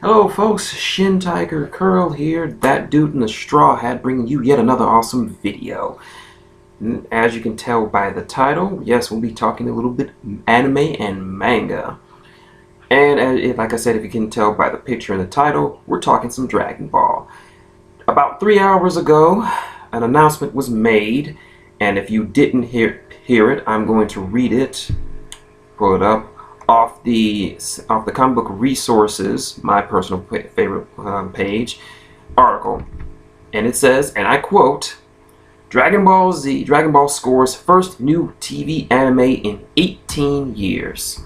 Hello folks, shintigercurl here, that dude in the straw hat, bringing you yet another awesome video. As you can tell by the title, yes, we'll be talking a little bit anime and manga. And like I said, if you can tell by the picture and the title, we're talking some Dragon Ball. About 3 hours ago, an announcement was made, and if you didn't hear it, I'm going to read it, pull it up, off the comic book resources, my personal favorite page, article. And it says, and I quote, Dragon Ball scores first new TV anime in 18 years.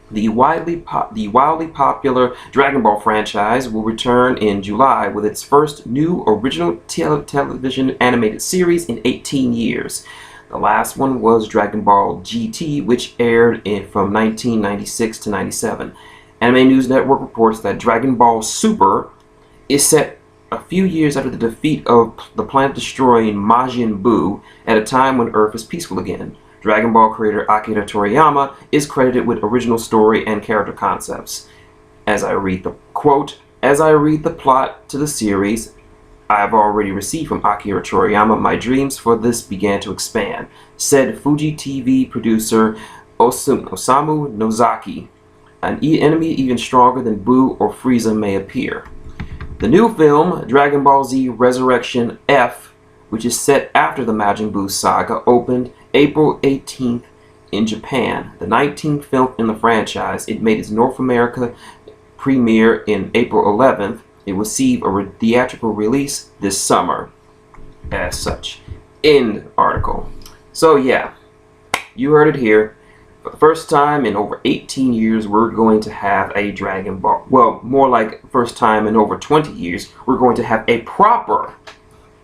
The wildly popular Dragon Ball franchise will return in July with its first new original television animated series in 18 years. The last one was Dragon Ball GT, which aired from 1996 to 97. Anime News Network reports that Dragon Ball Super is set a few years after the defeat of the planet-destroying Majin Buu at a time when Earth is peaceful again. Dragon Ball creator Akira Toriyama is credited with original story and character concepts. As I read the plot to the series I have already received from Akira Toriyama, my dreams for this began to expand, said Fuji TV producer Osamu Nozaki. An enemy even stronger than Buu or Frieza may appear. The new film, Dragon Ball Z Resurrection F, which is set after the Majin Buu saga, opened April 18th in Japan. The 19th film in the franchise, it made its North America premiere in April 11th. It will receive a theatrical release this summer, as such. End article. So yeah, you heard it here. For the first time in over 18 years, we're going to have a Dragon Ball. Well, more like first time in over 20 years, we're going to have a proper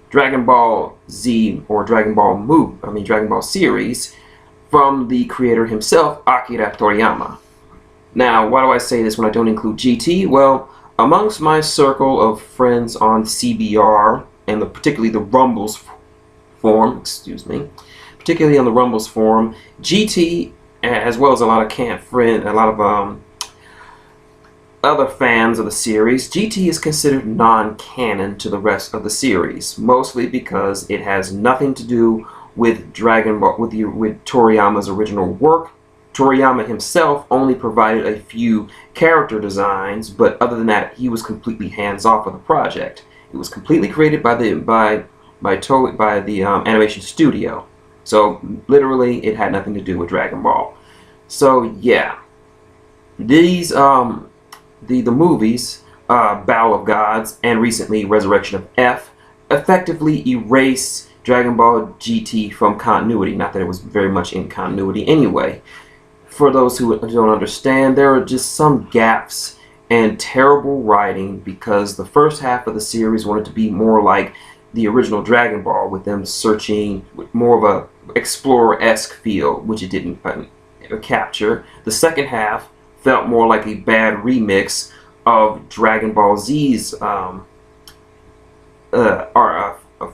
Dragon Ball Z or Dragon Ball series from the creator himself, Akira Toriyama. Now, why do I say this when I don't include GT? Well, amongst my circle of friends on CBR, and particularly the Rumbles forum, particularly on the Rumbles forum, GT, as well as a lot of other fans of the series, GT is considered non-canon to the rest of the series, mostly because it has nothing to do with Dragon Ball, with Toriyama's original work. Toriyama himself only provided a few character designs, but other than that, he was completely hands-off of the project. It was completely created by the animation studio, so literally, it had nothing to do with Dragon Ball. So yeah, these the movies, Battle of Gods and recently Resurrection of F, effectively erase Dragon Ball GT from continuity. Not that it was very much in continuity anyway. For those who don't understand, there are just some gaps and terrible writing because the first half of the series wanted to be more like the original Dragon Ball, with them searching with more of a explorer-esque feel, which it didn't capture. The second half felt more like a bad remix of Dragon Ball Z's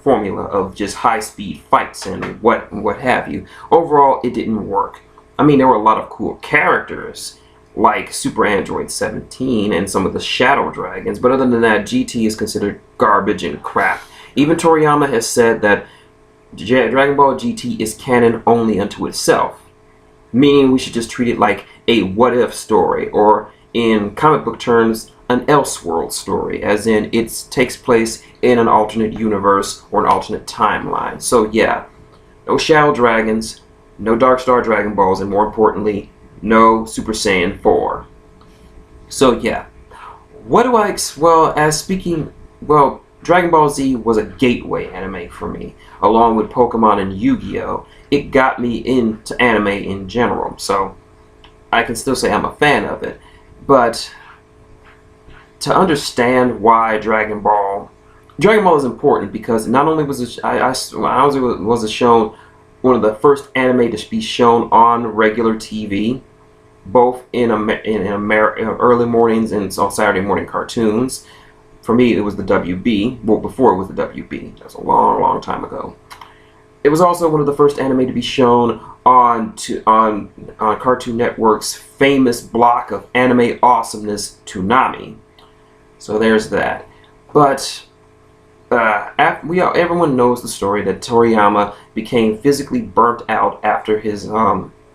formula of just high-speed fights and what have you. Overall, it didn't work. I mean, there were a lot of cool characters, like Super Android 17 and some of the Shadow Dragons, but other than that, GT is considered garbage and crap. Even Toriyama has said that Dragon Ball GT is canon only unto itself, meaning we should just treat it like a what-if story, or in comic book terms, an Elseworld story, as in it takes place in an alternate universe or an alternate timeline. So yeah, no Shadow Dragons, no Dark Star Dragon Balls, and more importantly, no Super Saiyan 4. So yeah, what do I, Dragon Ball Z was a gateway anime for me, along with Pokemon and Yu-Gi-Oh! It got me into anime in general, so I can still say I'm a fan of it. But to understand why Dragon Ball is important, because not only was it shown one of the first anime to be shown on regular TV, both in early mornings and on Saturday morning cartoons. For me, it was the WB. Well, before it was the WB. That's a long, long time ago. It was also one of the first anime to be shown on Cartoon Network's famous block of anime awesomeness, Toonami. So there's that. But everyone knows the story that Toriyama became physically burnt out after his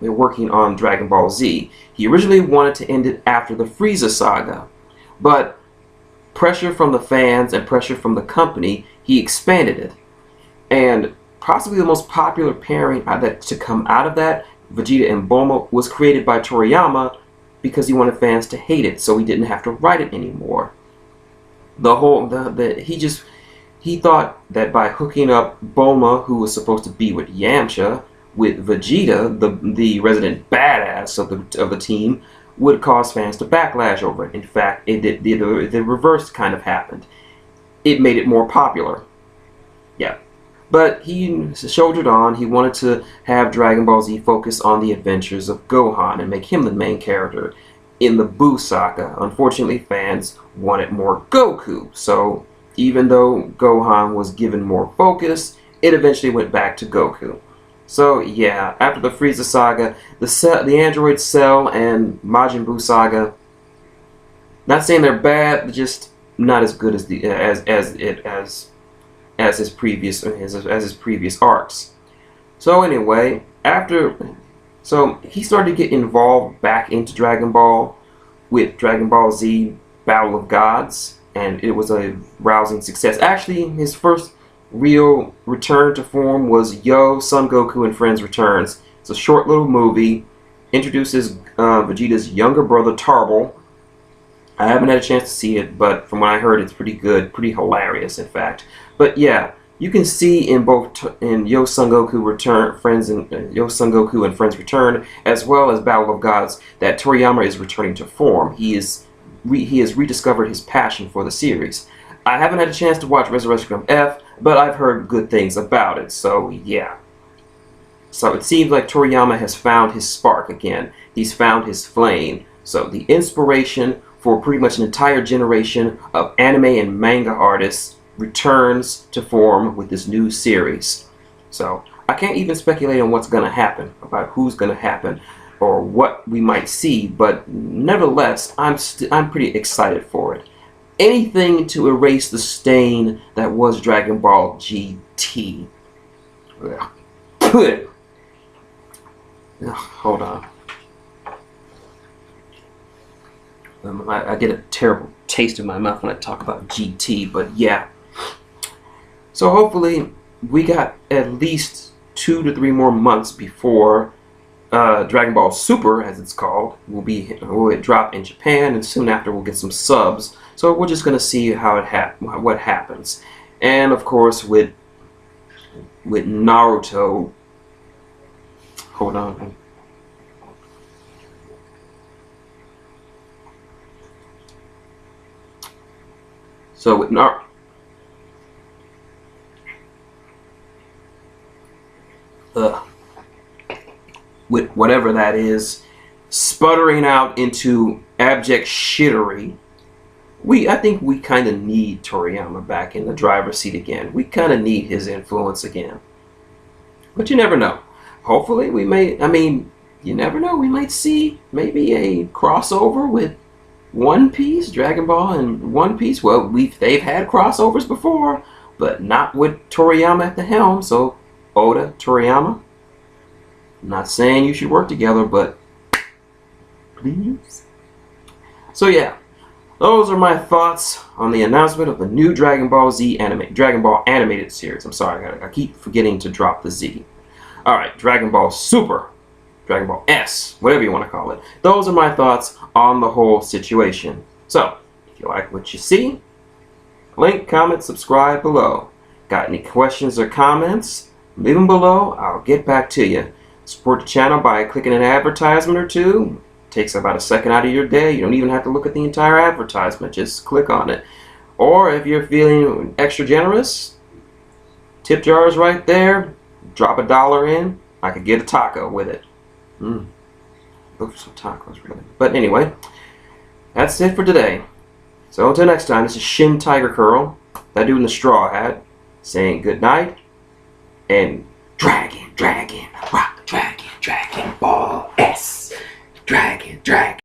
working on Dragon Ball Z. He originally wanted to end it after the Frieza saga, but pressure from the fans and pressure from the company, he expanded it. And possibly the most popular pairing to come out of that, Vegeta and Bulma, was created by Toriyama because he wanted fans to hate it, so he didn't have to write it anymore. He thought that by hooking up Bulma, who was supposed to be with Yamcha, with Vegeta, the resident badass of the team, would cause fans to backlash over it. In fact, the reverse kind of happened. It made it more popular. Yeah. But he shouldered on. He wanted to have Dragon Ball Z focus on the adventures of Gohan and make him the main character in the Buu saga. Unfortunately, fans wanted more Goku, so even though Gohan was given more focus, it eventually went back to Goku. So yeah, after the Frieza saga, the Android Cell and Majin Buu saga, not saying they're bad, but just not as good as his previous arcs. So anyway, so he started to get involved back into Dragon Ball with Dragon Ball Z Battle of Gods, and it was a rousing success. Actually, his first real return to form was Yo, Son Goku and Friends Returns. It's a short little movie, introduces Vegeta's younger brother Tarble. I haven't had a chance to see it, but from what I heard, it's pretty good, pretty hilarious, in fact. But yeah, you can see in both Yo, Son Goku Yo, Son Goku and Friends Return, as well as Battle of Gods, that Toriyama is returning to form. He has rediscovered his passion for the series. I haven't had a chance to watch Resurrection of F, but I've heard good things about it, so yeah. So it seems like Toriyama has found his spark again. He's found his flame. So the inspiration for pretty much an entire generation of anime and manga artists returns to form with this new series. So I can't even speculate on what's going to happen, about who's going to happen, or what we might see, but nevertheless, I'm pretty excited for it. Anything to erase the stain that was Dragon Ball GT. Hold on. I get a terrible taste in my mouth when I talk about GT, but yeah. So hopefully we got at least 2 to 3 more months before Dragon Ball Super, as it's called, will drop in Japan, and soon after we'll get some subs. So we're just gonna see how what happens. And of course with Naruto. Hold on. So with with whatever that is, sputtering out into abject shittery, I think we kind of need Toriyama back in the driver's seat again. We kind of need his influence again. But you never know. Hopefully you never know. We might see maybe a crossover with One Piece, Dragon Ball and One Piece. Well, they've had crossovers before, but not with Toriyama at the helm. So Oda, Toriyama, I'm not saying you should work together, but please. So yeah, those are my thoughts on the announcement of the new Dragon Ball animated series. I'm sorry, I keep forgetting to drop the Z. Alright, Dragon Ball Super, Dragon Ball S, whatever you want to call it. Those are my thoughts on the whole situation. So, if you like what you see, link, comment, subscribe below. Got any questions or comments? Leave them below, I'll get back to you. Support the channel by clicking an advertisement or two. It takes about a second out of your day. You don't even have to look at the entire advertisement, just click on it. Or if you're feeling extra generous, tip jar is right there. Drop $1 in, I could get a taco with it. Look for some tacos, really. But anyway, that's it for today. So until next time, this is shintigercurl, that dude in the straw hat, saying good night, and Dragon Ball S. Dragon.